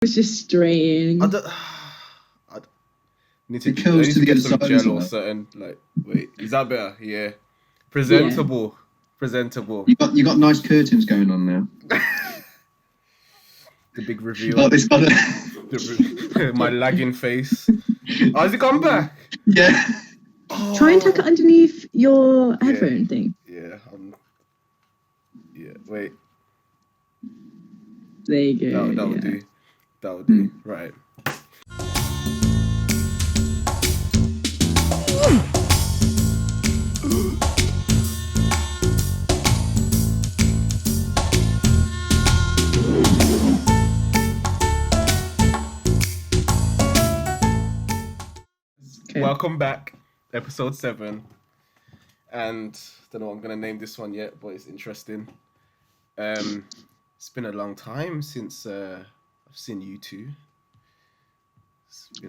was just straying. I need to, It curls I need to to the get other some side, gel isn't or it? something. Like, wait, is that better? Yeah. Presentable. You got nice curtains going on now. The big reveal. Like this kind of... My lagging face. Oh, has it gone back? Yeah. Oh. Try and tuck it underneath your headphone thing. Yeah. Wait. There you go. That'll do. That'll do. Right. Okay. Welcome back, episode 7. And don't know what I'm gonna name this one yet, but it's interesting. It's been a long time since I've seen you two.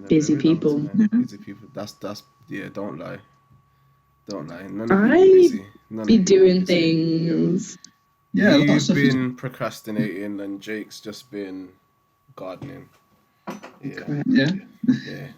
Busy people. Busy people. That's yeah. Don't lie. None of you I busy. be doing things. Yeah, you've been procrastinating, and Jake's just been gardening. Yeah.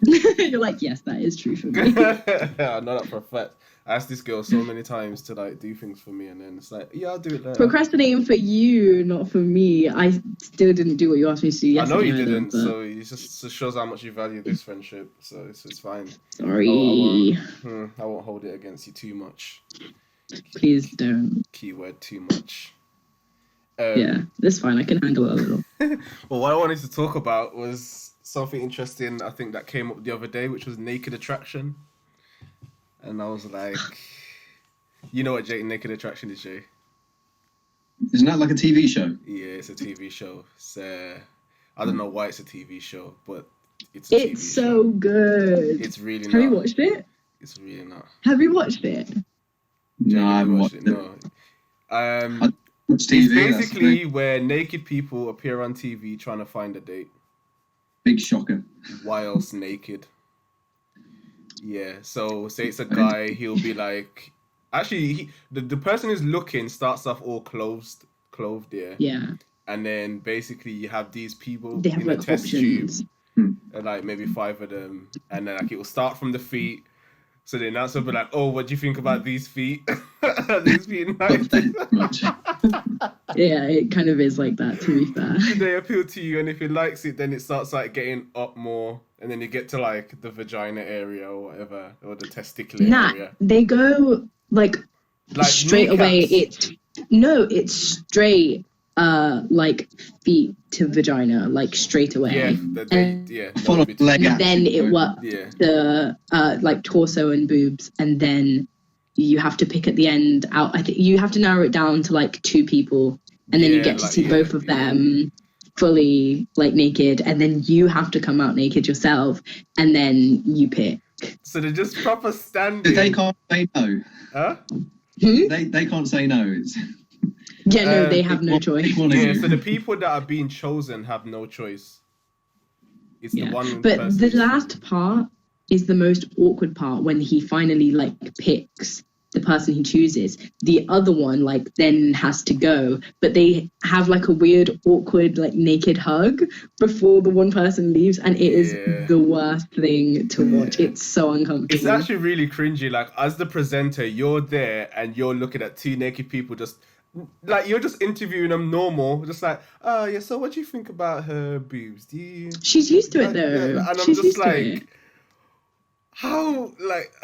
You're like, yes, that is true for me. I know that for a fact. I asked this girl so many times to like do things for me, and then it's like, yeah, I'll do it later. Procrastinating for you, not for me. I still didn't do what you asked me to do yesterday. I know you didn't, so it just shows how much you value this friendship. So it's fine. Sorry. I won't hold it against you too much. Please don't. Keyword too much. Yeah, that's fine. I can handle it a little. Well, what I wanted to talk about was something interesting, I think, that came up the other day, which was naked attraction. And I was like, you know what naked attraction is, Jay? Isn't that like a TV show? Yeah, it's a TV show. It's, I don't know why it's a TV show, but it's a TV show. It's so good. It's really not. Have you watched it? It's really not. Have you watched it? No, I haven't watched it. No. It's TV, it's basically where naked people appear on TV trying to find a date. Big shocker. Whilst naked. Yeah, so say it's a guy, he'll be like... Actually, the person who's looking starts off all clothed, yeah. Yeah. And then basically you have these people they have in like a test options. tube. And like maybe 5 of them. And then like it will start from the feet. So then that's will be like, oh, what do you think about these feet? These feet nice. Yeah, it kind of is like that, to be fair. They appeal to you, and if he likes it, then it starts like getting up more, and then you get to like the vagina area or whatever, or the testicular area. They go like straight away. It's straight like feet to vagina, like straight away. Full of leg action. Then it works the like torso and boobs, and then you have to pick at the end out. I think you have to narrow it down to like 2 people, and then you get to see both of them fully like naked, and then you have to come out naked yourself, and then you pick. So they're just proper standing. They can't say no. Huh? They can't say no. It's... Yeah, no, they have no choice. Yeah, so the people that are being chosen have no choice. It's the one. But the last part is the most awkward part, when he finally like picks the person he chooses. The other one like then has to go, but they have like a weird awkward like naked hug before the one person leaves, and it is the worst thing to watch. It's so uncomfortable. It's actually really cringy. Like as the presenter, you're there and you're looking at 2 naked people just like you're just interviewing them normal, just like, oh yeah, so what do you think about her boobs? Do you... She's used to it though. And I'm just like, how, like,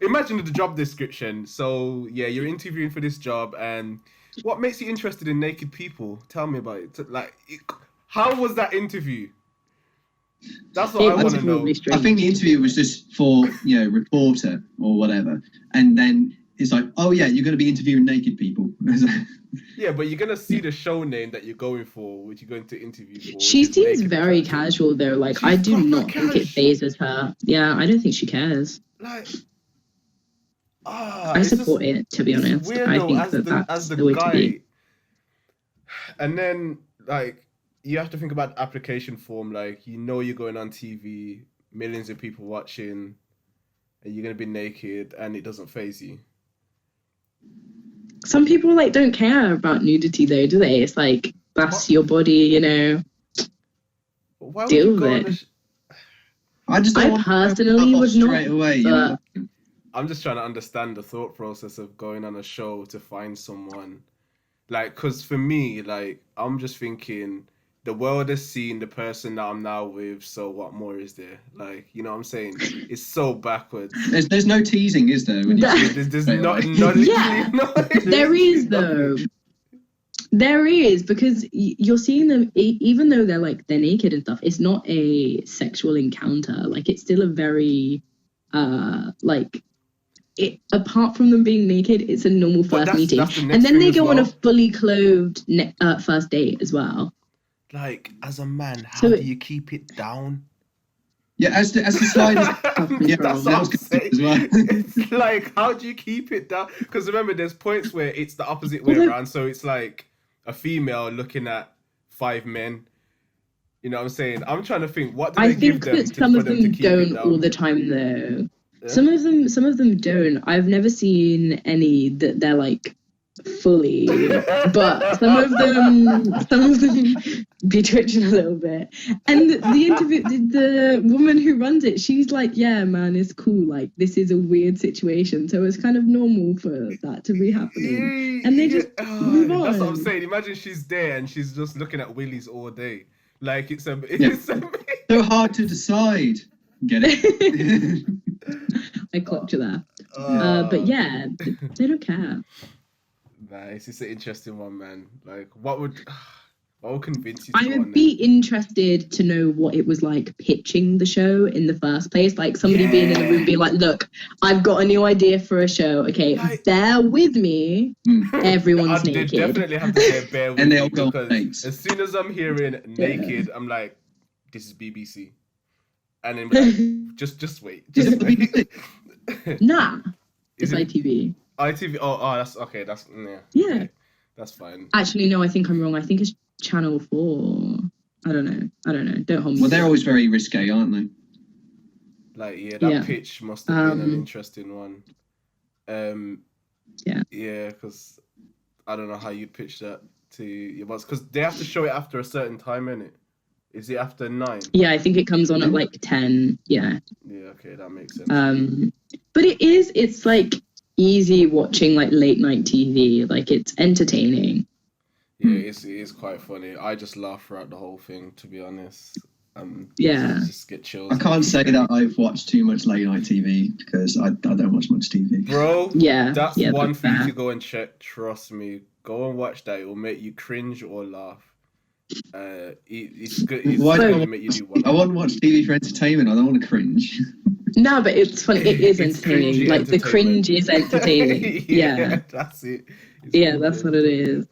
imagine the job description. So yeah, you're interviewing for this job, and what makes you interested in naked people? Tell me about it. Like, how was that interview? That's what I want to know. I think the interview was just for, reporter or whatever, and then it's like, oh yeah, you're going to be interviewing naked people. Yeah, but you're going to see the show name that you're going for, which you're going to interview for. She seems very casual though. Like, I do not think it phases her. Yeah, I don't think she cares. Like, I support it, to be honest. Weird, I think that's the way to be. And then, like, you have to think about the application form. Like, you're going on TV, millions of people watching, and you're going to be naked, and it doesn't faze you. Some people like don't care about nudity though, do they? It's like, that's your body, Why would deal you with go on it. I just don't I want personally to would not. straight away. But I'm just trying to understand the thought process of going on a show to find someone. Like, because for me, like, I'm just thinking the world has seen the person that I'm now with, so what more is there? Like, you know what I'm saying? It's so backwards. There's no teasing, is there? When you There's not literally Yeah, there is though. There is, because you're seeing them, even though they're naked and stuff, it's not a sexual encounter. Like, it's still a very apart from them being naked, it's a normal first meeting. That's the next and then thing they as go on a well. fully clothed first date as well. Like, as a man, how So do you keep it down? Yeah, as the slide is Yeah, that's what I'm saying. as well. It's like, how do you keep it down? Because remember, there's points where it's the opposite way around. So it's like a female looking at 5 men. You know what I'm saying? I'm trying to think, what do they give them that some for of them to them keep it don't down? all the time though. Yeah. Some of them don't. I've never seen any that they're like fully, but some of them be twitching a little bit. And the interview, the woman who runs it, she's like, yeah, man, it's cool. Like, this is a weird situation, so it's kind of normal for that to be happening. And they just move on. That's what I'm saying. Imagine she's there and she's just looking at willies all day. Like, it's so hard to decide. Get it? I clocked you there. But yeah, they don't care. Nice. It's an interesting one, man. Like, what would convince you? I would be interested to know what it was like pitching the show in the first place. Like, somebody being in the room being like, look, I've got a new idea for a show. Okay, bear with me. Everyone's naked. They definitely have to say bear with And me, they'll go because as soon as I'm hearing naked, I'm like, this is BBC. And then like, just wait. Just wait. Nah. Is It's it ITV. ITV? Oh, that's okay. That's Yeah. Okay. That's fine. Actually, no, I think I'm wrong. I think it's Channel 4. I don't know. Don't hold me. Well, they're always very risque, aren't they? Like, yeah, that pitch must have been an interesting one. Yeah. Yeah, because I don't know how you'd pitch that to your boss, because they have to show it after a certain time, innit? Is it after 9? Yeah, I think it comes on at like 10. Yeah. Yeah, okay, that makes sense. But it's like easy watching like late night TV. Like, it's entertaining. Yeah, it is quite funny. I just laugh throughout the whole thing, to be honest. Yeah. Just get chills. I can't say that I've watched too much late night TV because I don't watch much TV. Bro, yeah, that's one that's thing fair. to go and check. Trust me. Go and watch that. It will make you cringe or laugh. It's good. It's going to make you do one. I want to watch TV for entertainment. I don't want to cringe. No, but it's funny. It is It's entertaining. cringy Like, the cringe is entertaining. Yeah. That's it. Yeah, that's what it is.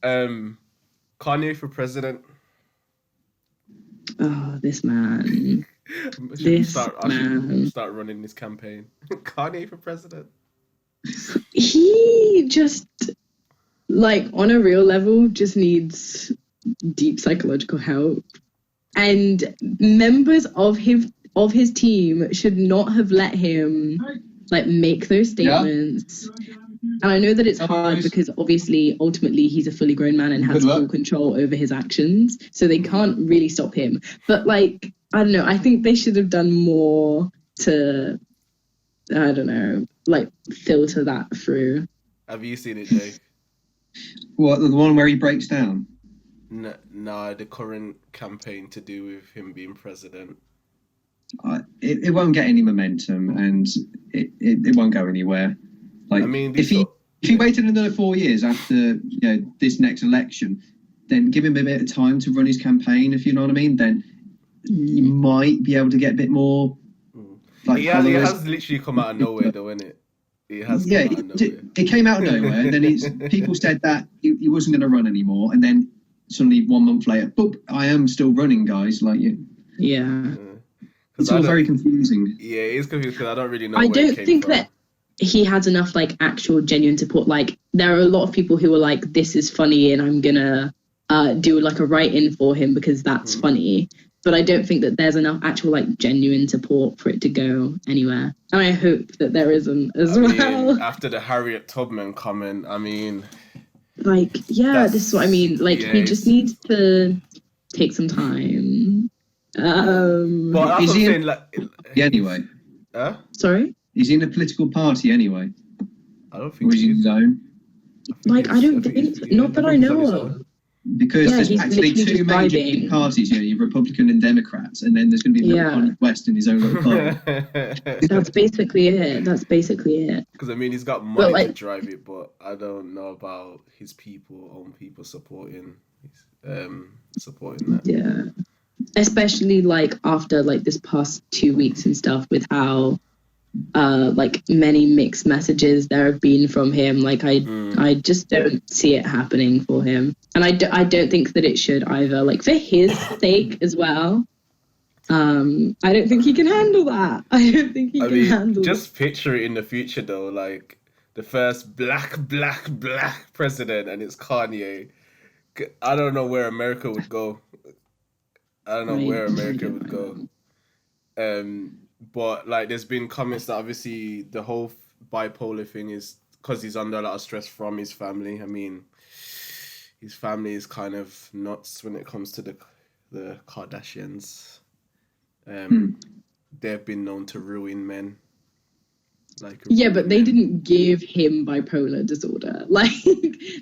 Kanye for president. Oh, this man. I This should man. start running this campaign. Kanye for president. He just, like, on a real level, just needs deep psychological help. And members of his team should not have let him, like, make those statements. Yeah. And I know that it's hard because obviously, ultimately, he's a fully grown man and has full control over his actions. So they can't really stop him. But, like, I don't know. I think they should have done more to, I don't know, like, filter that through. Have you seen it, Jake? What, the one where he breaks down? No, the current campaign to do with him being president. It won't get any momentum, and it won't go anywhere. Like, I mean, if he waited another 4 years after this next election, then give him a bit of time to run his campaign. If you know what I mean, then you might be able to get a bit more. Like, he has literally come out of nowhere, though, isn't it? It has come out of nowhere. It came out of nowhere, and then people said that he wasn't going to run anymore, and then suddenly 1 month later, boop, I am still running, guys. Like you. Yeah. It's all very confusing. Yeah, it is confusing because I don't really know. I don't think that he has enough like actual genuine support. Like, there are a lot of people who are like, this is funny and I'm gonna do like a write-in for him because that's funny. But I don't think that there's enough actual like genuine support for it to go anywhere. And I hope that there isn't as well. After the Harriet Tubman comment, I mean, like, yeah, this is what I mean. Like, he just needs to take some time. But that's what I'm saying, like, anyway. Sorry? Is he in a political party anyway? I don't think or is he his own? Like, I don't think, not that I know of. Because there's actually two major big parties, you Republican and Democrats, and then there's going to be Kanye West in his own little party. That's basically it. Because I mean, he's got money to drive it, but I don't know about his own people supporting that. Yeah, especially like after like this past 2 weeks and stuff, with how like many mixed messages there have been from him. Like I just don't see it happening for him, and I don't think that it should either. Like for his sake as well. I don't think he can handle that. I don't think he can handle. Just picture it in the future though, like the first black president, and it's Kanye. I don't know where America would go. But like, there's been comments that obviously the whole bipolar thing is because he's under a lot of stress from his family. I mean, his family is kind of nuts when it comes to the Kardashians. They've been known to ruin men. Like, but they didn't give him bipolar disorder. Like,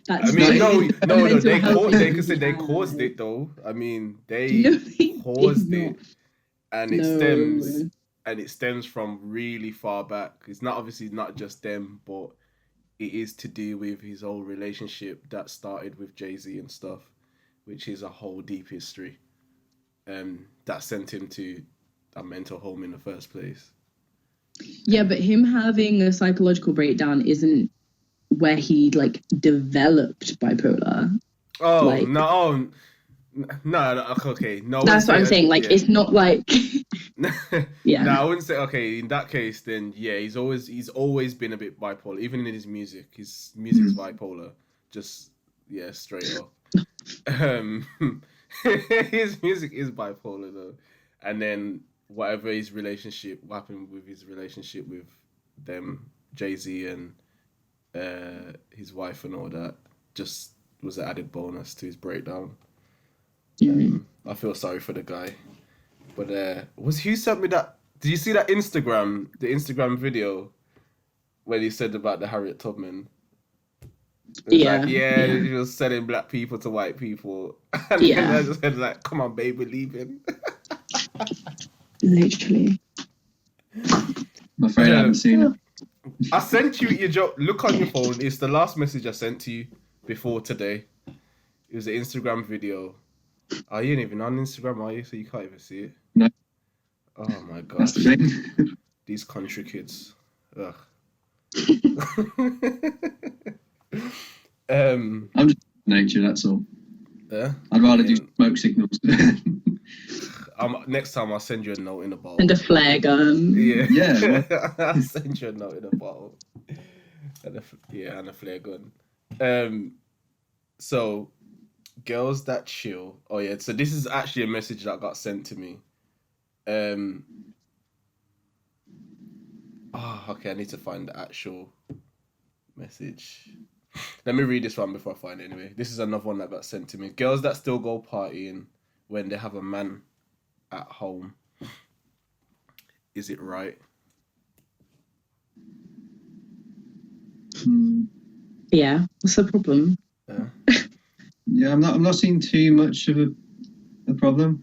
that's. I mean, no. They caused it though. I mean, they caused it, and it stems from really far back. It's obviously not just them, but it is to do with his whole relationship that started with Jay-Z and stuff, which is a whole deep history, that sent him to a mental home in the first place. Yeah, but him having a psychological breakdown isn't where he like developed bipolar. Oh, like, no, okay, no. That's what I'm saying. Like, it's not like. Yeah. No, I wouldn't say. Okay, in that case, then yeah, he's always been a bit bipolar. Even in his music, is bipolar. Just straight up. His music is bipolar though, and then whatever what happened with his relationship with them, Jay-Z and his wife and all that, just was an added bonus to his breakdown. I feel sorry for the guy. But who sent me that? Did you see that the Instagram video where he said about the Harriet Tubman? He was selling black people to white people. And I just said like, come on, babe, we're leaving. Literally. I'm afraid I haven't seen it. I sent you your joke. Look on your phone. It's the last message I sent to you before today. It was an Instagram video. Oh, you ain't even on Instagram, are you? So you can't even see it? No. Oh my gosh. These country kids. Ugh. I'm just nature, that's all. Yeah? I'd rather do smoke signals. Next time I'll send you a note in a bottle. And a flare gun. Yeah. I'll send you a note in a bottle. And a flare gun. So, girls that chill. Oh yeah, so this is actually a message that got sent to me. Okay, I need to find the actual message. Let me read this one before I find it anyway. This is another one that got sent to me. Girls that still go partying when they have a man at home. Is it right? Yeah, what's the problem? Yeah, I'm not seeing too much of a problem.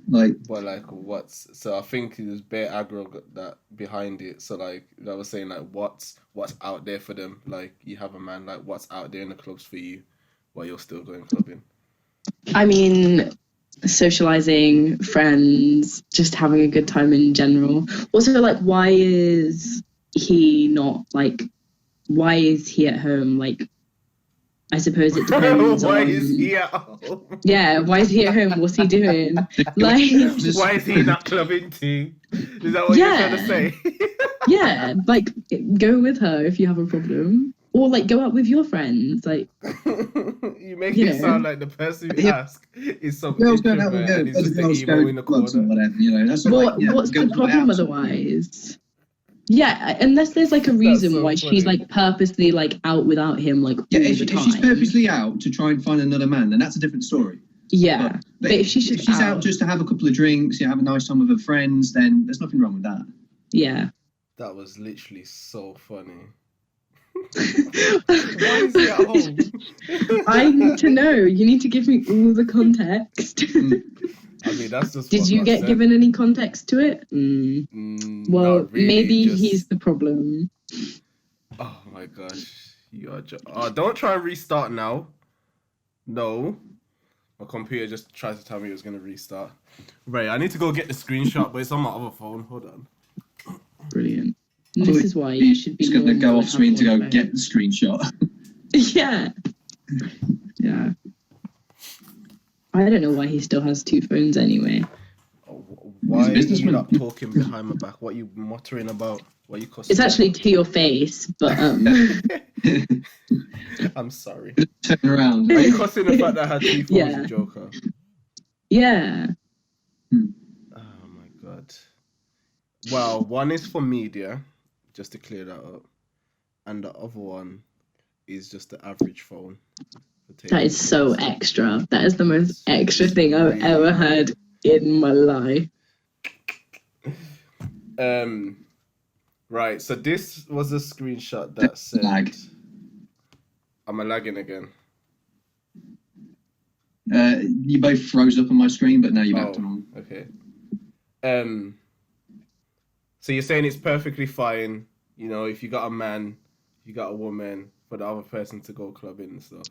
Like, well, like what's so? I think there's bare aggro that behind it. So like I was saying, like what's out there for them? Like you have a man, like what's out there in the clubs for you, while you're still going clubbing? I mean, socializing, friends, just having a good time in general. Also, like, why is he at home? Like, I suppose it depends why on... is he at home? Yeah, why is he at home? What's he doing? Like, why is he not clubbing too? Is that what you're trying to say? Yeah, like, go with her if you have a problem. Or, like, go out with your friends. Like, you make it sound like the person who asks is some girls don't have introvert and he's just the emo in the corner. Whatever, that's what's the problem otherwise? Yeah, unless there's like a reason why she's like purposely like out without him, like all the time. If she's purposely out to try and find another man, then that's a different story. Yeah, but if she's out just to have a couple of drinks, have a nice time with her friends, then there's nothing wrong with that. Yeah. That was literally so funny. Why is he at home? I need to know. You need to give me all the context. I mean, that's just. Did you get given any context to it? Well, really, maybe he's the problem. Oh my gosh, don't try and restart now. No, my computer just tried to tell me it was gonna restart. Right, I need to go get the screenshot, but it's on my other phone. Hold on. Brilliant. This is why you should be. He's going to go off screen to go get the screenshot. Yeah. Yeah. I don't know why he still has 2 phones anyway. Why are you not talking behind my back? What are you muttering about? What are you cussing? It's actually to your face, but I'm sorry. Turn around. Are you cussing the fact that I had 2 phones, you joker? Yeah. Oh my god. Well, one is for media, just to clear that up, and the other one is just the average phone. That is so extra. That is the most extra thing I've ever heard in my life. Right, so this was a screenshot that said... Lag. Am I lagging again? You both froze up on my screen, but now you're back to normal. Okay. So you're saying it's perfectly fine, if you got a man, you got a woman, for the other person to go clubbing and stuff.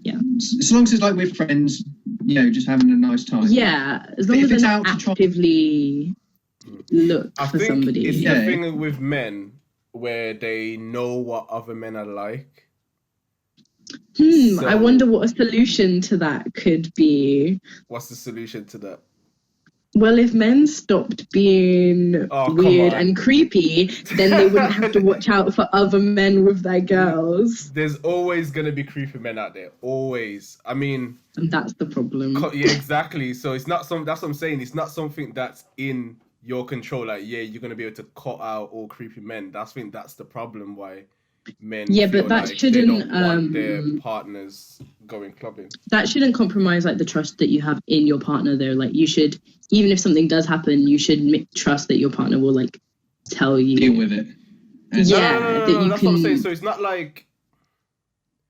Yeah. As long as it's like with friends, just having a nice time. Yeah, as long as they actively look for somebody. It's the thing with men where they know what other men are like. So, I wonder what a solution to that could be. What's the solution to that? Well, if men stopped being weird and creepy, then they wouldn't have to watch out for other men with their girls. There's always going to be creepy men out there. Always. I mean... And that's the problem. Yeah, exactly. So it's not that's what I'm saying. It's not something that's in your control. Like, you're going to be able to cut out all creepy men. That's the problem why men but that like shouldn't they don't want their partners going clubbing. That shouldn't compromise the trust that you have in your partner though. Like, you should, even if something does happen, you should trust that your partner will tell you, deal with it. No, that's what I'm saying. So it's not like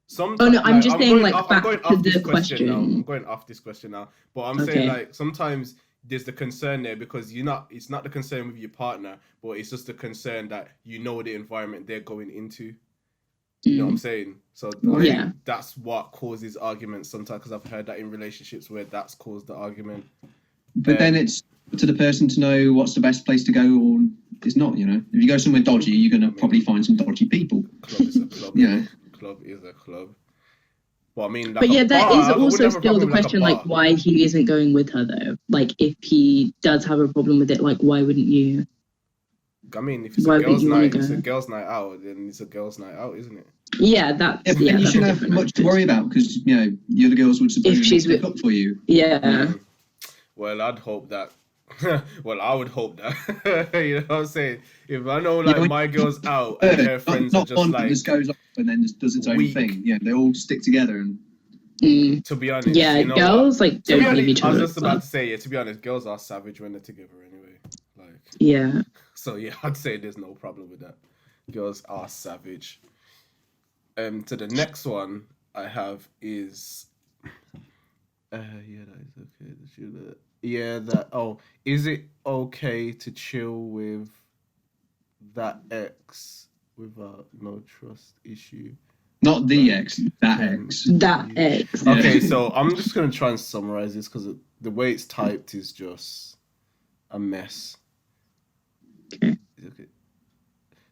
sometimes. Oh no, I'm just saying I'm going off this question now. I'm going off this question now. But I'm saying sometimes there's the concern there because it's not the concern with your partner, but it's just the concern that the environment they're going into. You know what I'm saying? So I think that's what causes arguments sometimes, because I've heard that in relationships where that's caused the argument. But then it's to the person to know what's the best place to go or it's not, If you go somewhere dodgy, you're going to probably find some dodgy people. Club is a club. Club is a club. Well, I mean, but that is also still the question, why he isn't going with her though. Like, if he does have a problem with it, why wouldn't you? I mean, if it's a girls' night, it's a girls' night out, then it's a girls' night out, isn't it? Yeah, you shouldn't have much to worry about because, the other girls would supposedly pick up for you. Yeah. Well, I'd hope that. Well, I would hope that. You know what I'm saying? If I know, my girl's out and her friends are just one just goes off and then just does its own thing. Yeah, they all stick together and... To be honest, girls don't leave each other. I was just about to say, to be honest, girls are savage when they're together anyway. Yeah. So I'd say there's no problem with that. Girls are savage. To the next one I have is, that is okay. Is it okay to chill with that ex without no trust issue? Not the ex, that ex. That ex. Okay, so I'm just going to try and summarize this because the way it's typed is just a mess. Okay.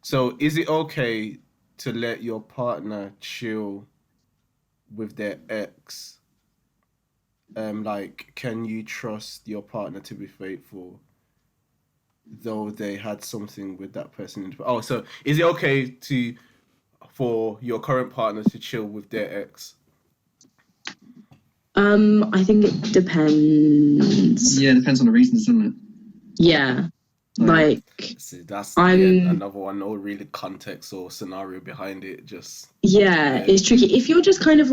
So is it okay to let your partner chill with their ex? Can you trust your partner to be faithful though they had something with that person? So is it okay for your current partner to chill with their ex? I think it depends. Yeah, it depends on the reasons, doesn't it? Yeah. See, that's another one, no really context or scenario behind it. Just it's tricky. If you're just kind of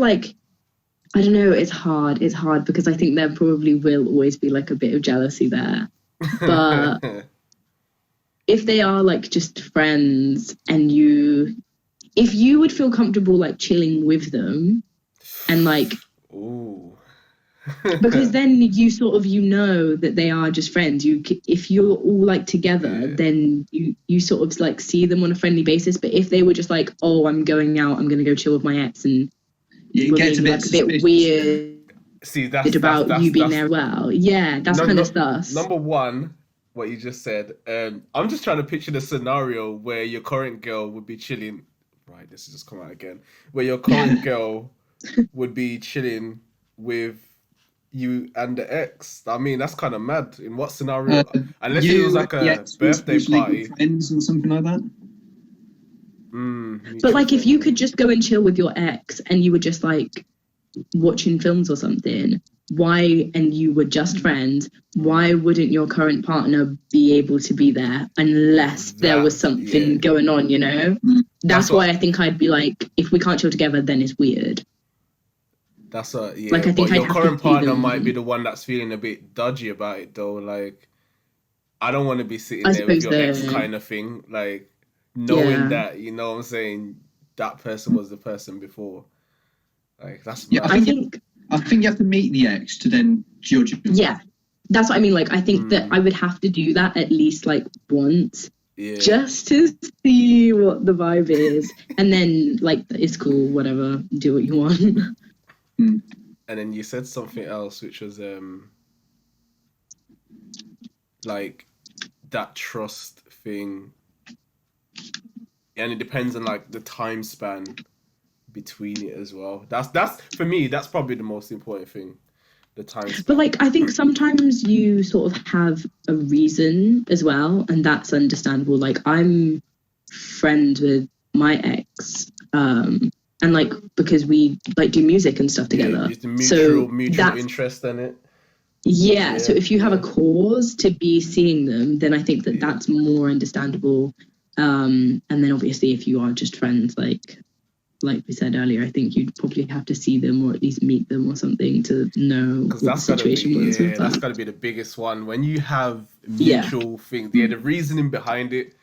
I don't know. It's hard. It's hard because I think there probably will always be like a bit of jealousy there. But if they are like just friends and if you would feel comfortable like chilling with them and like, ooh. because then you sort of, that they are just friends. If you're all like together, then you sort of like see them on a friendly basis. But if they were just like, oh, I'm going out, I'm going to go chill with my ex, and it gets a bit weird. See, that's about you being there. Well, yeah, that's kind of sus. Number one, what you just said. I'm just trying to picture the scenario where your current girl would be chilling. Right, this has just come out again. Where your current girl would be chilling with you and the ex. I mean, that's kind of mad. In what scenario? Unless it was like a birthday party, friends or something like that. But like, if you could just go and chill with your ex, and you were just like watching films or something, and you were just friends, why wouldn't your current partner be able to be there unless there was something going on? That's why I think I'd be like, if we can't chill together, then it's weird. Like, I think but your current partner might be the one that's feeling a bit dodgy about it, though. Like, I don't want to be sitting there with your ex kind of thing. Like, knowing that, you know what I'm saying, that person was the person before. Like, that's I think you have to meet the ex to then judge him. Yeah, that's what I mean. Like, I think that I would have to do that at least like once. Yeah. Just to see what the vibe is. And then, like, it's cool, whatever, do what you want. And then you said something else, which was like that trust thing, and it depends on like the time span between it as well. That's for me, that's probably the most important thing, the time span. But like, I think sometimes you sort of have a reason as well, and that's understandable. Like, I'm friends with my ex, and like, because we like do music and stuff together. It's the mutual interest in it. Yeah, so if you have a cause to be seeing them, then I think that that's more understandable. And then obviously if you are just friends, like we said earlier, I think you'd probably have to see them or at least meet them or something to know what the situation was. Yeah, that's got to be the biggest one. When you have mutual things, the reasoning behind it,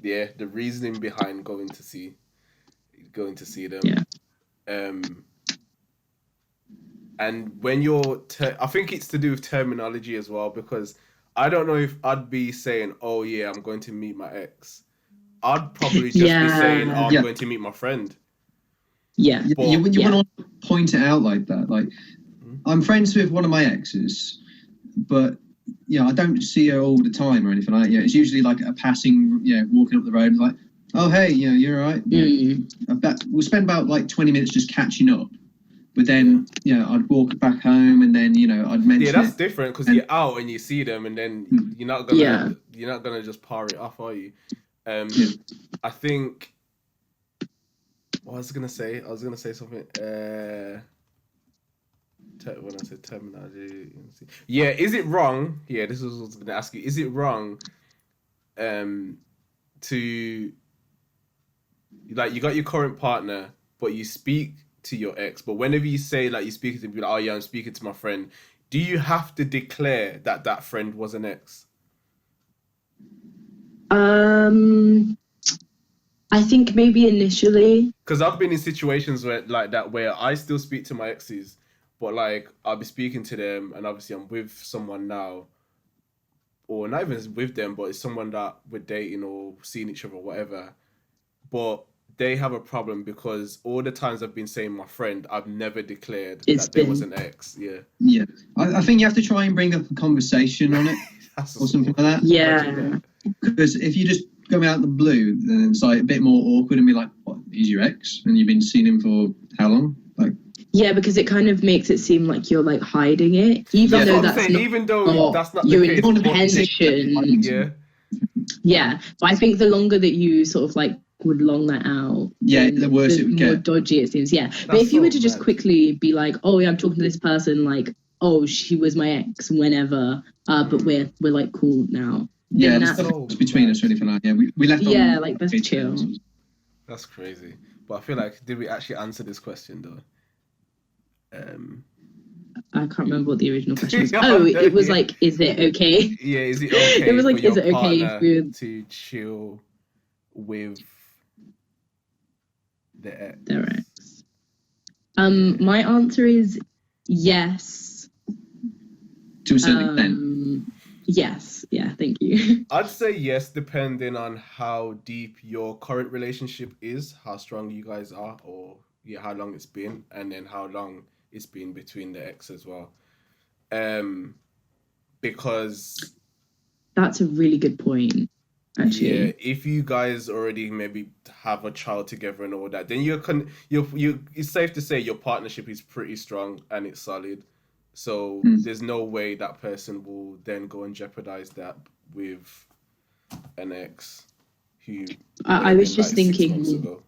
the reasoning behind going to see them. Yeah. And when you're, I think it's to do with terminology as well, because I don't know if I'd be saying, oh yeah, I'm going to meet my ex. I'd probably just be saying, oh, I'm going to meet my friend. Yeah. But, you wouldn't want to point it out like that. Like, I'm friends with one of my exes, but I don't see her all the time or anything like that. It's usually like a passing, walking up the road, like, oh, hey, you're all right. We'll spend about like 20 minutes just catching up. But then, I'd walk back home, and then, I'd mention. Yeah, that's different because you're out and you see them, and then you're not gonna just par it off, are you? I think. What was I gonna say? I was gonna say something. When I said terminology, is it wrong? Yeah, this is what I was gonna ask you. Is it wrong? To like, you got your current partner, but you speak to your ex, but whenever you say like you speak to them, like, oh yeah, I'm speaking to my friend, do you have to declare that friend was an ex? I think maybe initially, because I've been in situations where like that, where I still speak to my exes, but like I'll be speaking to them, and obviously I'm with someone now, or not even with them, but it's someone that we're dating or seeing each other or whatever, but they have a problem because all the times I've been saying my friend, I've never declared there was an ex. Yeah. I think you have to try and bring up a conversation on it or something like that. Yeah. Because if you just go out the blue, then it's like a bit more awkward and be like, what, he's your ex? And you've been seeing him for how long? Like, yeah, because it kind of makes it seem like you're like hiding it, even though that's not you're in intention. Yeah, but I think the longer that you sort of like would long that out, the worse it would get. The more dodgy it seems. Yeah, but if you were to just quickly be like, oh yeah, I'm talking to this person, like, oh, she was my ex whenever, but we're like cool now. Yeah, that's between us or anything like that. Yeah, we left. Yeah, like that's chill. That's crazy. But I feel like, did we actually answer this question though? I can't remember what the original question was. It was like, is it okay? Yeah, is it okay? It was like, for your is it okay if partner to chill with their ex? My answer is yes. To a certain extent. Yes. Yeah. Thank you. I'd say yes, depending on how deep your current relationship is, how strong you guys are, or how long it's been, and then how long it's been between the ex as well. Because that's a really good point, actually. Yeah, if you guys already maybe have a child together and all that, then you it's safe to say your partnership is pretty strong and it's solid. So there's no way that person will then go and jeopardize that with an ex who I was just thinking.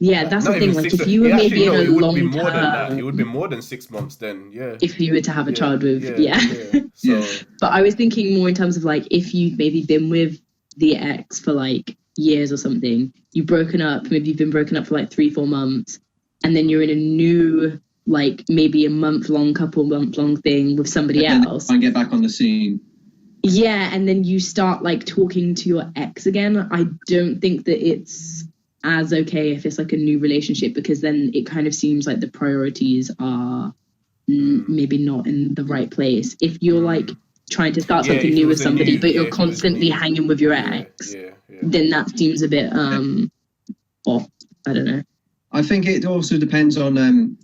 Yeah, that's the thing. Like, if you were maybe in a long term, it would be more than 6 months. Then, yeah. If you were to have a child with, So, but I was thinking more in terms of like, if you've maybe been with the ex for like years or something, you've broken up. Maybe you've been broken up for like 3-4 months, and then you're in a new, like maybe a month long thing with somebody else. And get back on the scene. Yeah, and then you start like talking to your ex again. I don't think that it's as okay if it's like a new relationship, because then it kind of seems like the priorities are maybe not in the right place. If you're like trying to start something new with somebody, but you're constantly hanging with your ex, then that seems a bit off. I don't know. I think it also depends on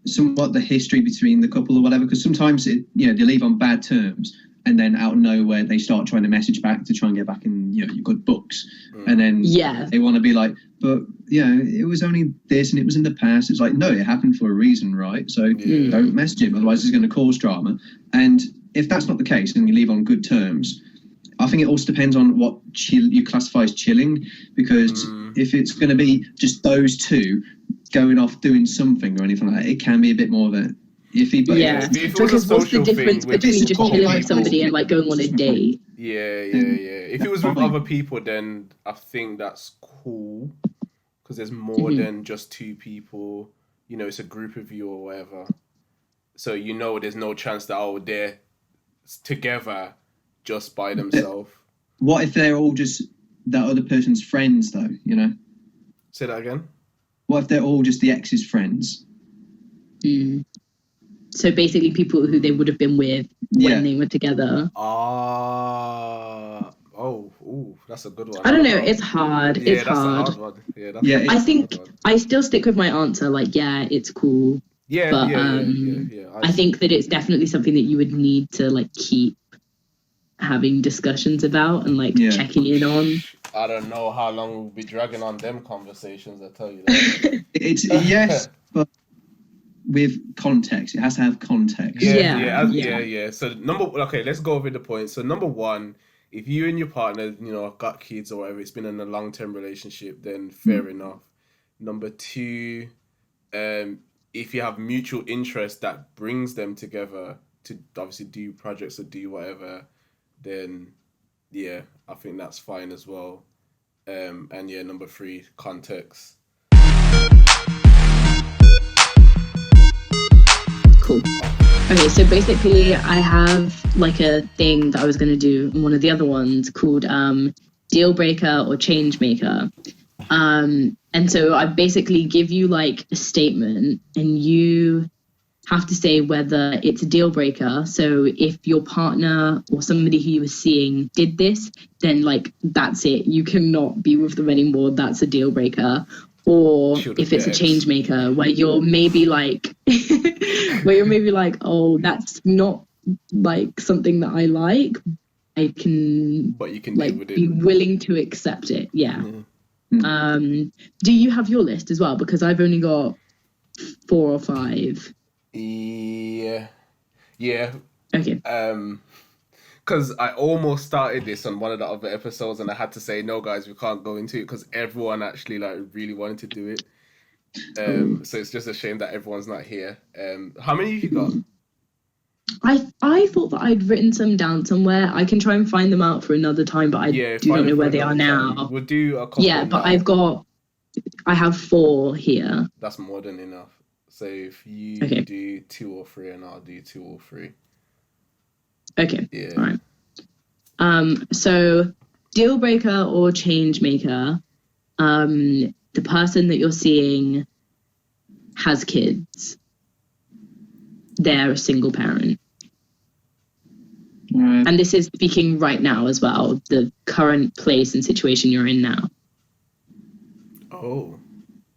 somewhat the history between the couple or whatever, because sometimes they leave on bad terms, and then out of nowhere they start trying to message back to try and get back in your good books, and then they want to be like, but it was only this and it was in the past. It's like, no, it happened for a reason, right? So don't message him, otherwise it's going to cause drama. And if that's not the case and you leave on good terms, I think it also depends on what you classify as chilling, because if it's going to be just those two going off doing something or anything like that, it can be a bit more of a iffy. But because what's the difference between just chilling with somebody and like going on a date? If it was with other people, then I think that's cool, because there's more than just two people. It's a group of you or whatever. So there's no chance that they're together just by themselves. What if they're all just that other person's friends, though? Say that again. What if they're all just the ex's friends? So basically, people who they would have been with when they were together. That's a good one. I don't know. It's hard. It's hard. A hard one. I think I still stick with my answer. Like, it's cool. I think that it's definitely something that you would need to like keep having discussions about and like checking in on. I don't know how long we'll be dragging on them conversations. I tell you that. It's yes, but with context. It has to have context. Yeah. So let's go over the points. So number one, if you and your partner, got kids or whatever, it's been in a long-term relationship, then fair enough. Number two, if you have mutual interest that brings them together to obviously do projects or do whatever, then I think that's fine as well. And number three, context. Cool. Okay, so basically I have like a thing that I was going to do in one of the other ones called deal breaker or change maker. And so I basically give you like a statement and you have to say whether it's a deal breaker. So if your partner or somebody who you were seeing did this, then like that's it. You cannot be with them anymore. That's a deal breaker. Or if it's a change maker where you're maybe like, oh, that's not like something that I like. But you can like be willing to accept it. Yeah. Mm-hmm. Do you have your list as well? Because I've only got 4 or 5. Yeah. Okay. Because I almost started this on one of the other episodes and I had to say, no, guys, we can't go into it because everyone actually like really wanted to do it. So it's just a shame that everyone's not here. How many have you got? I thought that I'd written some down somewhere. I can try and find them out for another time, but I don't know where they are now. We'll do a couple. Yeah, but I have 4 here. That's more than enough. So if you do 2 or 3, and I'll do 2 or 3. Okay. Yeah. All right. So deal breaker or change maker. The person that you're seeing has kids. They're a single parent. And this is speaking right now as well, the current place and situation you're in now. Oh.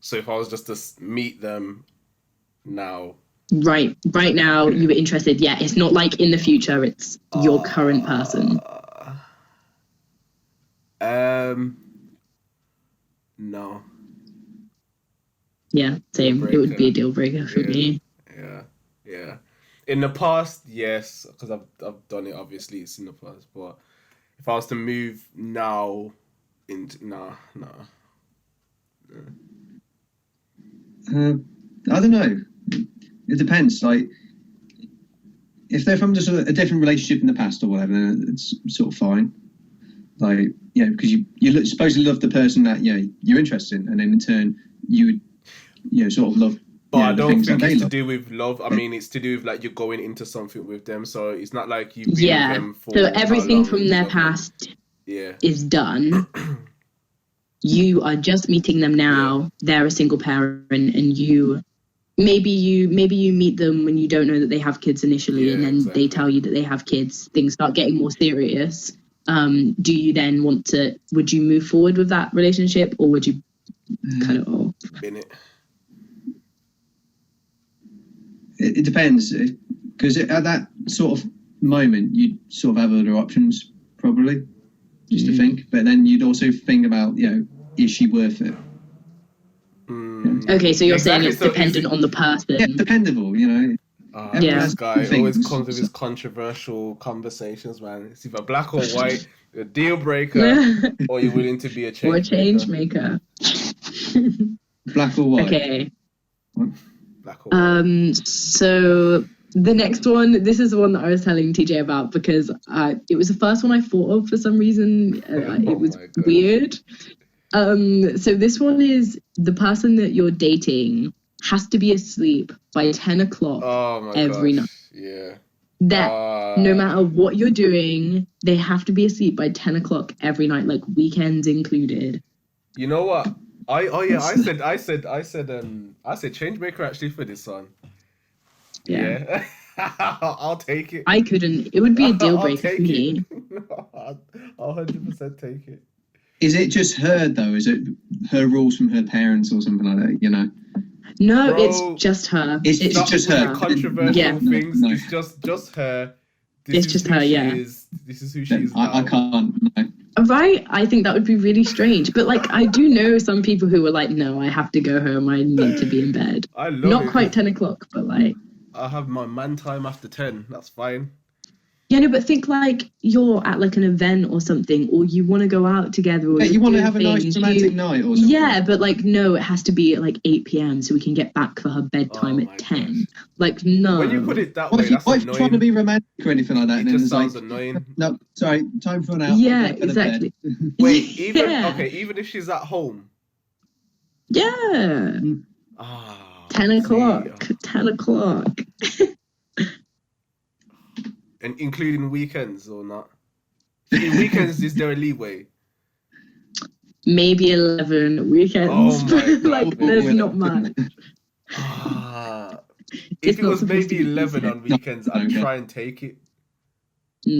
So if I was just to meet them now. Right now, you were interested. Yeah, it's not like in the future, it's your current person. No. Yeah, same. It would be a deal breaker for me. Yeah. In the past, yes, because I've done it. Obviously, it's in the past. But if I was to move now, no. I don't know. It depends. Like, if they're from just a different relationship in the past or whatever, then it's sort of fine. Like, because you supposedly love the person that you're interested in, and then in turn you would sort of love. But I don't think it's to do with love. I mean, it's to do with like you're going into something with them, so it's not like you've been with them for. So everything from their past is done. You are just meeting them now. They're a single parent, and you maybe meet them when you don't know that they have kids initially, and then they tell you that they have kids. Things start getting more serious. Do you then would you move forward with that relationship, or would you cut it off? It depends, because at that sort of moment you'd sort of have other options probably, just to think. But then you'd also think about, is she worth it? Okay, so you're saying it's dependent on the person. Yeah, dependable, This guy always comes with his controversial conversations, man. It's either black or white, a deal breaker, or you're willing to be a change maker. Black or white. Okay. Black or white. So the next one, this is the one that I was telling TJ about because it was the first one I thought of for some reason. It was weird. So this one is the person that you're dating has to be asleep by 10 o'clock every night. Yeah. That no matter what you're doing, they have to be asleep by 10 o'clock every night, like weekends included. You know what? I said change maker actually for this one. Yeah. I'll take it. I couldn't. It would be a deal breaker for me. I'll 100% take it. Is it just her though? Is it her rules from her parents or something like that? No, it's just her. It's just her. Controversial things. No. It's just her. It's just her. This is who she is. I can't. No. Right? I think that would be really strange. But like, I do know some people who are like, no, I have to go home. I need to be in bed. I love Not quite 10 o'clock, but like. I have my man time after 10. That's fine. Yeah, no, but think like you're at like an event or something, or you want to go out together. Or you want to have a nice romantic night or something. Yeah, but like, no, it has to be at like 8 p.m. so we can get back for her bedtime at 10. Gosh. Like, no. When you put it that way, that's annoying. If you're trying to be romantic or anything like that, it then just sounds annoying. No, sorry, time for an hour. Yeah, exactly. Wait, even if she's at home. Yeah. 10 o'clock. 10 o'clock. And including weekends or not? In weekends, is there a leeway? Maybe 11 weekends. Oh my God. Like, there's not much. If it was maybe 11 on weekends, I'd try and take it.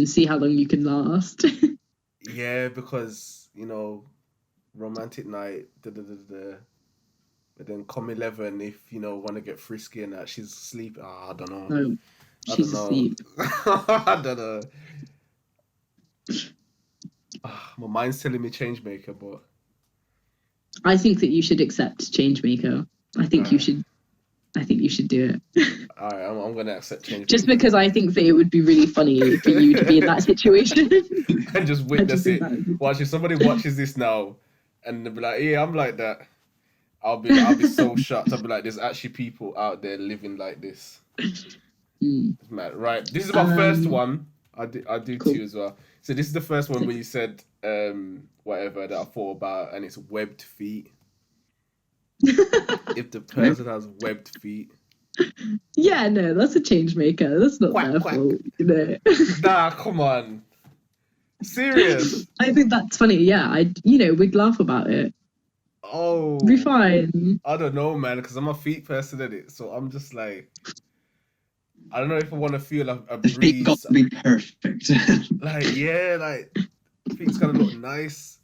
See how long you can last. Yeah, because, romantic night, But then come 11, if, want to get frisky and that, she's asleep. I don't know. No. She's asleep. I don't know. My mind's telling me change maker, but I think that you should accept change maker. I think you should do it. Alright, I'm gonna accept change maker. Just because I think that it would be really funny for you to be in that situation. And just witness it. Watch, if somebody watches this now and they'll be like, yeah, I'm like that. I'll be so shocked. I'll be like, there's actually people out there living like this. Mad. Right, this is my first one. I do cool. 2 as well. So this is the first one where you said whatever that I thought about, and it's webbed feet. If the person has webbed feet, Yeah, no, that's a change maker. That's not their fault, you know. Nah, come on. Serious. I think that's funny. Yeah, we'd laugh about it. Oh, be fine. I don't know, man, because I'm a feet person in it, so I'm just like, I don't know if I want to feel a breeze. The feet got to be perfect. like feet's gotta look nice.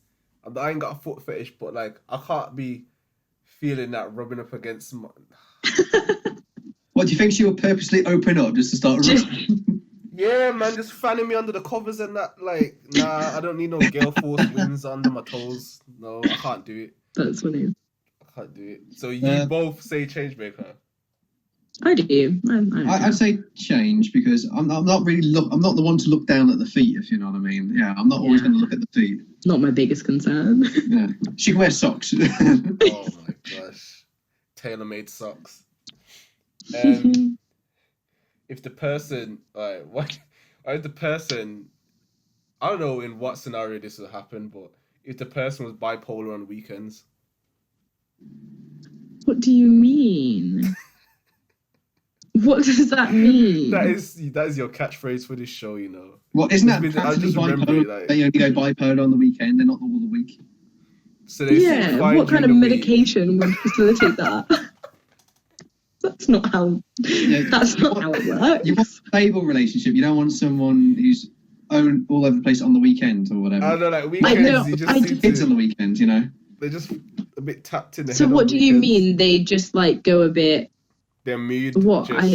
I ain't got a foot fetish, but like I can't be feeling that rubbing up against my... What, do you think she will purposely open up just to start rubbing? Yeah, man, just fanning me under the covers and that. Like, nah, I don't need no gale force winds under my toes. No, I can't do it. That's funny. I can't do it. So you both say changemaker? I do. I'd say change, because I'm not the one to look down at the feet, if you know what I mean. Yeah, I'm not always going to look at the feet. Not my biggest concern. Yeah, she can wear socks. Oh my gosh, tailor-made socks. If the person, why if the person, I don't know in what scenario this will happen, but if the person was bipolar on weekends. What do you mean? What does that mean? That is your catchphrase for this show, you know. Well, isn't that I just remember it, like... They only go bipolar on the weekend, they're not all the week. So they what kind of medication would facilitate that? That's not how it works. You want a stable relationship. You don't want someone who's all over the place on the weekend or whatever. I know, like weekends. You just kids on the weekends, you know. They're just a bit tapped in the head. So what do you mean? They just like go a bit. Their mood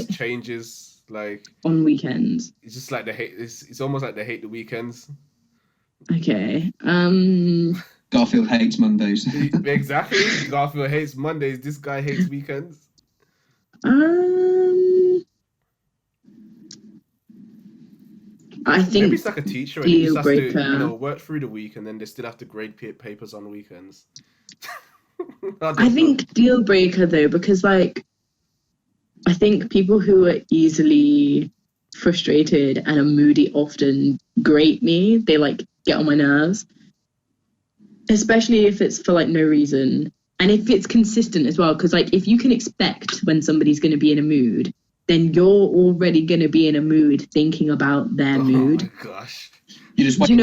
changes like on weekends. It's just like they hate. It's almost like they hate the weekends. Okay. Garfield hates Mondays. Exactly. Garfield hates Mondays. This guy hates weekends. I think maybe it's like a teacher and he just has to, work through the week and then they still have to grade papers on weekends. I think deal breaker though, because like I think people who are easily frustrated and are moody often grate me. They like get on my nerves, especially if it's for like no reason. And if it's consistent as well, because like if you can expect when somebody's going to be in a mood, then you're already going to be in a mood thinking about their mood. Oh my gosh. You just wait and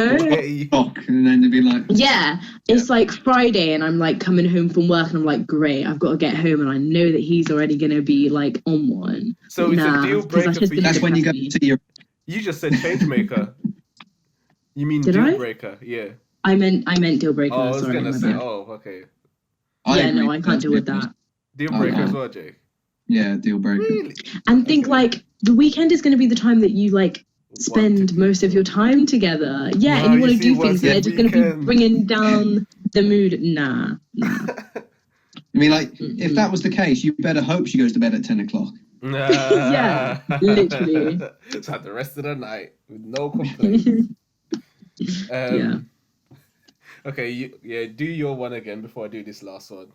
then they'd be like... Yeah, it's like Friday and I'm like coming home from work and I'm like, great, I've got to get home and I know that he's already going to be like on one. So it's a deal breaker for you. That's when you go to your... You just said change maker. You mean deal breaker, yeah. I meant deal breaker. Oh, I was going to say, okay. I can't deal with that. Deal breaker as well, Jake? Yeah, deal breaker. Really? And think like the weekend is going to be the time that you like spend most of your time together. Yeah, and you want to do things that are just going to be bringing down the mood. Nah. I mean, like, if that was the case, you better hope she goes to bed at 10 o'clock. Yeah, literally. It's like the rest of the night with no complaints. Okay, do your one again before I do this last one.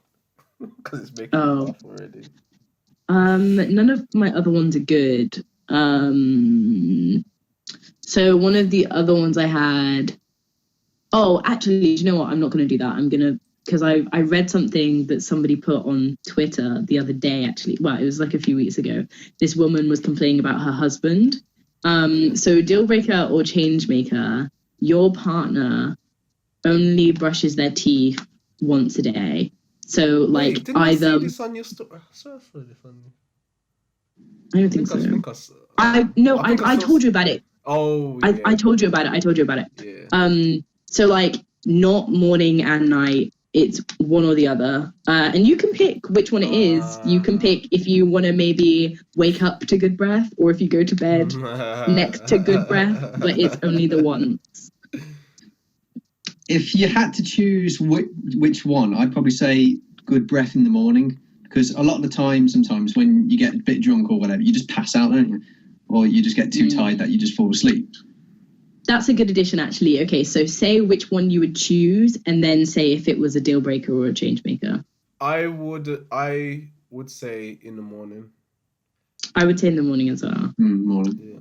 Because it's making me laugh already. None of my other ones are good. So one of the other ones I had... Oh, actually, do you know what? I'm not going to do that. I'm going to... Because I read something that somebody put on Twitter the other day, actually. Well, it was like a few weeks ago. This woman was complaining about her husband. So deal breaker or change maker, your partner only brushes their teeth once a day. So, like, didn't either... I see this on your story? I don't think so. I told you about it. Oh, yeah. I told you about it. Yeah. So, like, not morning and night. It's one or the other. And you can pick which one it is. You can pick if you want to maybe wake up to good breath or if you go to bed next to good breath, but it's only the once. If you had to choose which one, I'd probably say good breath in the morning, because a lot of the time, sometimes when you get a bit drunk or whatever, you just pass out, don't you? Or you just get too tired that you just fall asleep. That's a good addition, actually. Okay, so say which one you would choose, and then say if it was a deal breaker or a change maker. I would say in the morning. I would say in the morning as well. Morning. Yeah.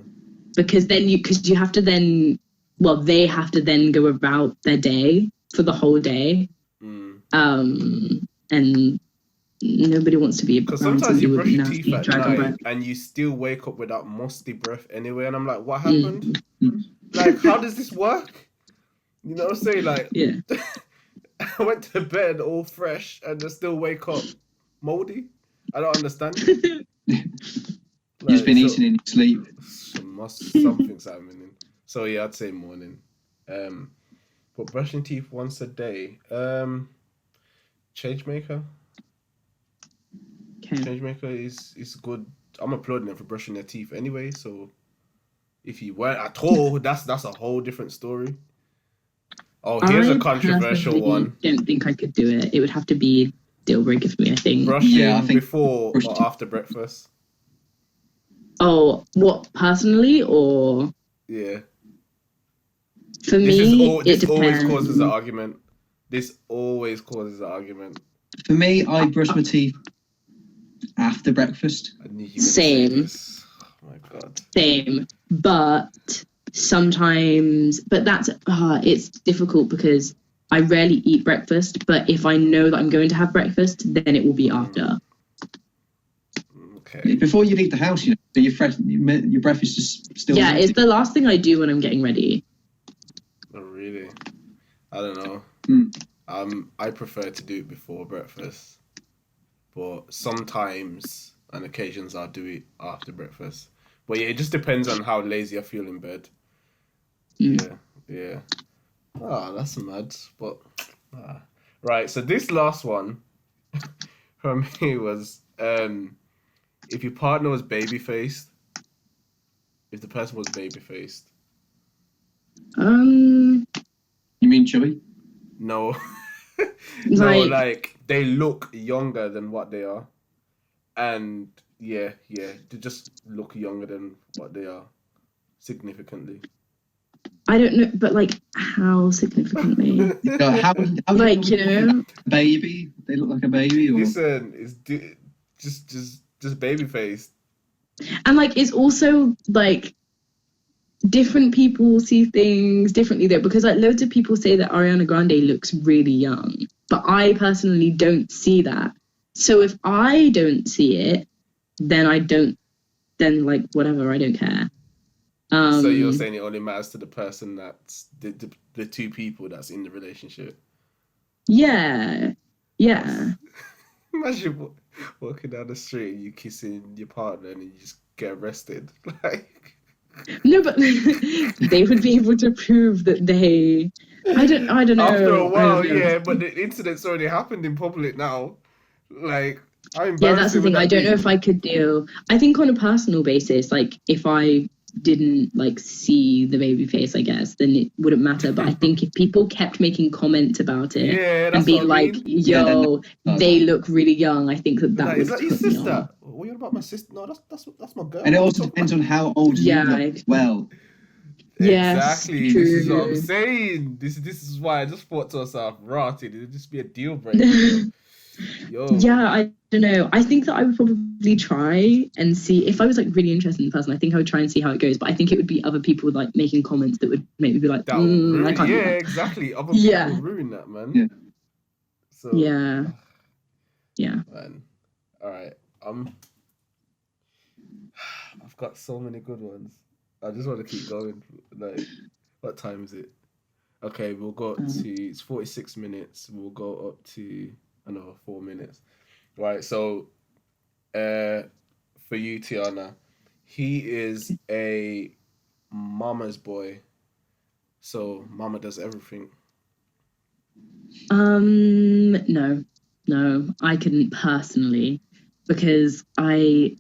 Because then you have to then... Well, they have to then go about their day for the whole day. And nobody wants to be because around sometimes somebody you with brush your nasty teeth at dragon night breath. and you still wake up with that musty breath anyway, and I'm like, what happened? Like, how does this work? You know what I'm saying? Like, Yeah. I went to bed all fresh and I still wake up moldy. I don't understand it. You've just been eating in your sleep. Something's happening. So yeah, I'd say morning. But brushing teeth once a day. Changemaker. Okay. Changemaker is good. I'm applauding them for brushing their teeth anyway. So if you weren't at all, that's a whole different story. Oh, here's a controversial one. I don't think I could do it. It would have to be deal breaker for me, I think. Brushing before or after breakfast? Oh, what, personally or? Yeah. For me, this always causes an argument. This always causes an argument. For me, I brush my teeth after breakfast. Same. Oh my God. Same. But sometimes, but that's, it's difficult because I rarely eat breakfast, but if I know that I'm going to have breakfast, then it will be after. Okay. Before you leave the house, you know, your breath is just still... Yeah, it's the last thing I do when I'm getting ready. Oh, really? I don't know. I prefer to do it before breakfast, but sometimes on occasions I'll do it after breakfast. But yeah, it just depends on how lazy I feel in bed. Yeah. Oh, that's mad. But right, so this last one for me was if your partner was baby faced, if the person was baby faced. You mean chubby? No. No, like they look younger than what they are. And yeah, they just look younger than what they are. Significantly. I don't know, but like how significantly? how like, you know, baby? They look like a baby, or listen, it's just baby faced. And like it's also like different people see things differently though, because like loads of people say that Ariana Grande looks really young, but I personally don't see that. So if I don't see it, then like whatever, I don't care. So you're saying it only matters to the person that's the two people that's in the relationship? Yeah. Imagine walking down the street and you kissing your partner and you just get arrested. Like, no, but they would be able to prove that they. I don't know. After a while, yeah, but the incident's already happened in public now. Like, how embarrassing. Yeah, that's the thing. I don't know if I could deal. I think on a personal basis, like if I didn't like see the baby face, I guess, then it wouldn't matter. But I think if people kept making comments about it and being like, yo, they look really young, I think that would. Is that your sister? What are you about my sister? No, that's my girl. And it also depends on how old you look. Well, exactly. Yes, this is what I'm saying. This is why I just thought to myself, right, it'd just be a deal breaker. Yo. Yeah, I don't know. I think that I would probably try and see if I was like really interested in the person. I think I would try and see how it goes. But I think it would be other people like making comments that would make me be like, I can't do that. Exactly. Other people ruin that, man. Yeah. So yeah. Man, all right. I've got so many good ones. I just want to keep going. Like, what time is it? Okay, we'll go up to it's 46 minutes. We'll go up to another 4 minutes. Right, so for you, Tianna, he is a mama's boy. So mama does everything. No, I couldn't personally, because I'm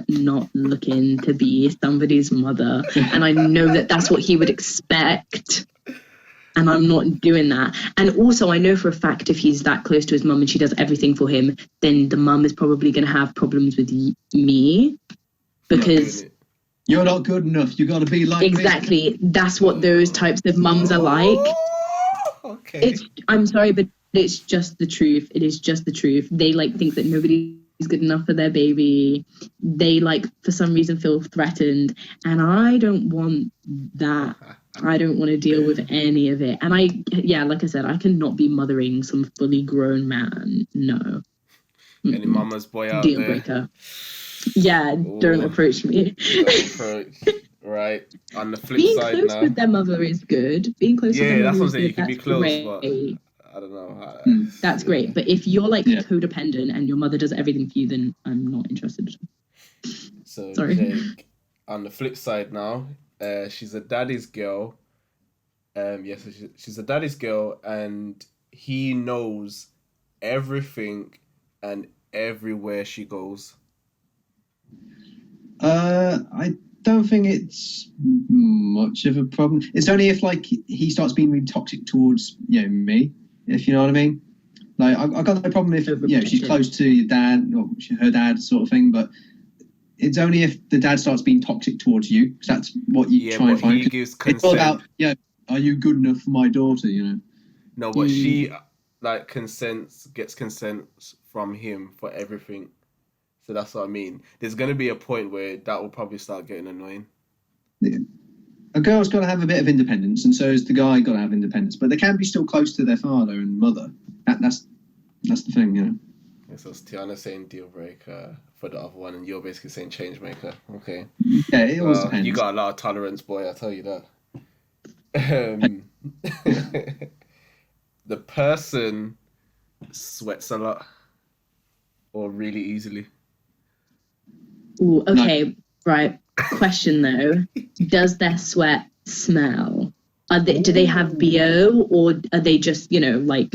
not looking to be somebody's mother, and I know that that's what he would expect. And I'm not doing that. And also, I know for a fact if he's that close to his mum and she does everything for him, then the mum is probably going to have problems with me. Because... You're not good enough. You got to be like exactly. Me. That's what those types of mums are like. Okay. I'm sorry, but it's just the truth. It is just the truth. They like think that nobody is good enough for their baby. They like, for some reason, feel threatened. And I don't want that. I don't want to deal with any of it. And like I said, I cannot be mothering some fully grown man. No. Any mama's boy out Deal there? breaker. Yeah, don't approach me. Don't approach. Right. On the flip Being side close now. with their mother is good. Being close with their Yeah, that's mother what I'm is saying. good. You can be That's close, great. but I don't know. That's great. But if you're like codependent and your mother does everything for you, then I'm not interested. So Sorry. Jake, on the flip side now, she's a daddy's girl. Yes, she's a daddy's girl, and he knows everything and everywhere she goes. I don't think it's much of a problem. It's only if like he starts being really toxic towards me, if you know what I mean. Like I've got no problem if she's close to your dad or her dad sort of thing, but it's only if the dad starts being toxic towards you, because that's what you try and find. He gives consent. It's all about are you good enough for my daughter? No, but she gets consent from him for everything. So that's what I mean. There's going to be a point where that will probably start getting annoying. Yeah. A girl's got to have a bit of independence, and so has the guy got to have independence. But they can be still close to their father and mother. That's the thing, Yeah, so it's Tianna saying deal breaker for the other one, and you're basically saying change maker. Okay. Yeah, it always depends. You got a lot of tolerance, boy. I tell you that. The person sweats a lot, or really easily. Ooh, okay, right. Question though, does their sweat smell? Do they have BO, or are they just like?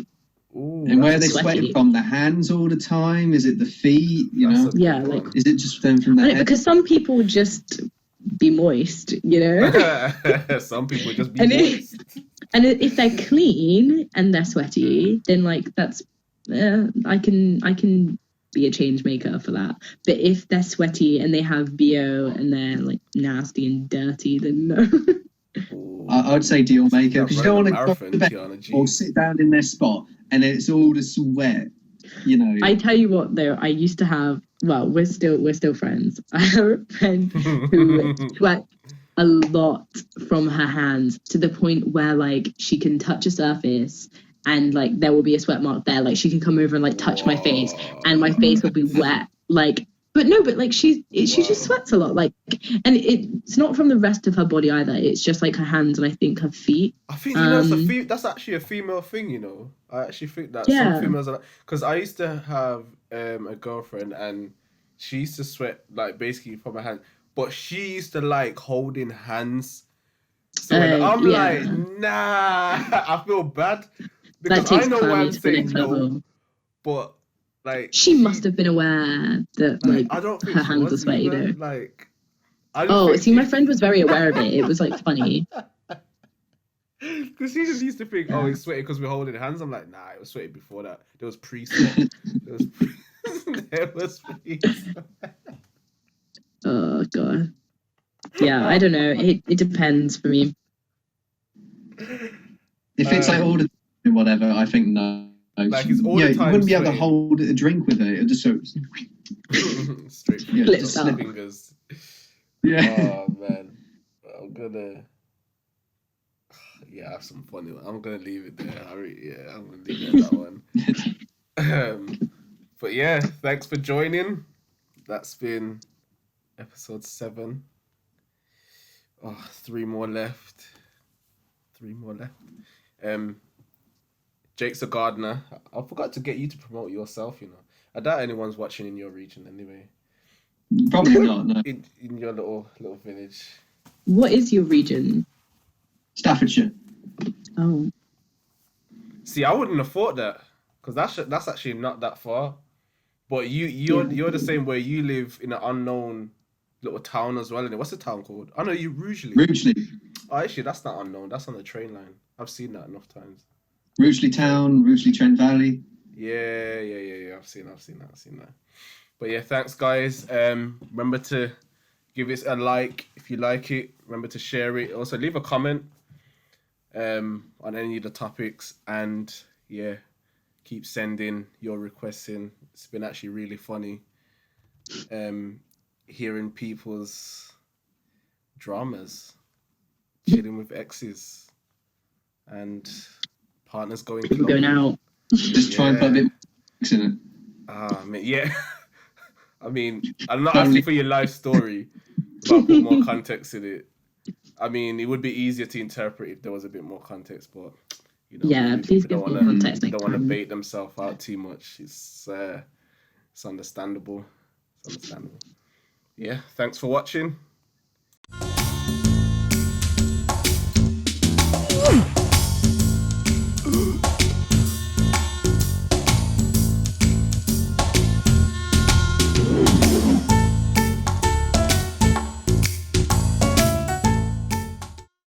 Ooh, and where are they sweating from? The hands all the time? Is it the feet? Yeah, like is it just from the head? Because some people just be moist, Some people just be moist. And if they're clean and they're sweaty, then that's I can be a change maker for that. But if they're sweaty and they have BO and they're nasty and dirty, then no. I'd say deal maker, because you don't want to go to bed or sit down in their spot and it's all the sweat. I tell you what though, I used to have. Well, we're still friends. I have a friend who sweat a lot from her hands to the point where she can touch a surface and there will be a sweat mark there. She can come over and touch my face and my face will be wet. But she just sweats a lot. And it's not from the rest of her body either. It's just her hands and I think her feet. I think that's actually a female thing. I actually think that some females are because I used to have a girlfriend and she used to sweat basically from her hands, but she used to holding hands. So I'm nah, I feel bad because I know why I'm saying no, but she must have been aware that I don't think her hands were sweaty though. My friend was very aware of it. It was funny. Because she just used to think, it's sweaty because we're holding hands. I'm like, nah, it was sweaty before that. There was pre-sweat. There was pre-sweat. Oh god. Yeah, I don't know. It depends for me. If it's all the time, whatever, I think no. It's all the time. You wouldn't be able to hold a drink with it. It just straight just fingers. Yeah. Oh man, I'm gonna. Yeah, I have some funny one. I'm gonna leave it there. I'm gonna leave it at that one. But yeah, thanks for joining. That's been episode 7. Oh, 3 more left. Jake's a gardener. I forgot to get you to promote yourself. I doubt anyone's watching in your region anyway. Probably not. No. In your little village. What is your region? Staffordshire. Oh. See, I wouldn't have thought that because that's actually not that far. But you're the same way. You live in an unknown little town as well. What's the town called? I know you Rugeley. Rugeley. Oh, actually, that's not unknown. That's on the train line. I've seen that enough times. Rugeley Town, Rugeley Trent Valley. Yeah. I've seen that. But yeah, thanks guys. Remember to give it a like if you like it. Remember to share it. Also, leave a comment on any of the topics, and keep sending your requests in. It's been actually really funny hearing people's dramas, chilling with exes, and partners going out. Just try and put a bit in it. Yeah. I mean, I'm not asking for your life story, but put more context in it. I mean, it would be easier to interpret if there was a bit more context, but please give more context. They don't want to bait themselves out too much. It's understandable. Yeah, thanks for watching.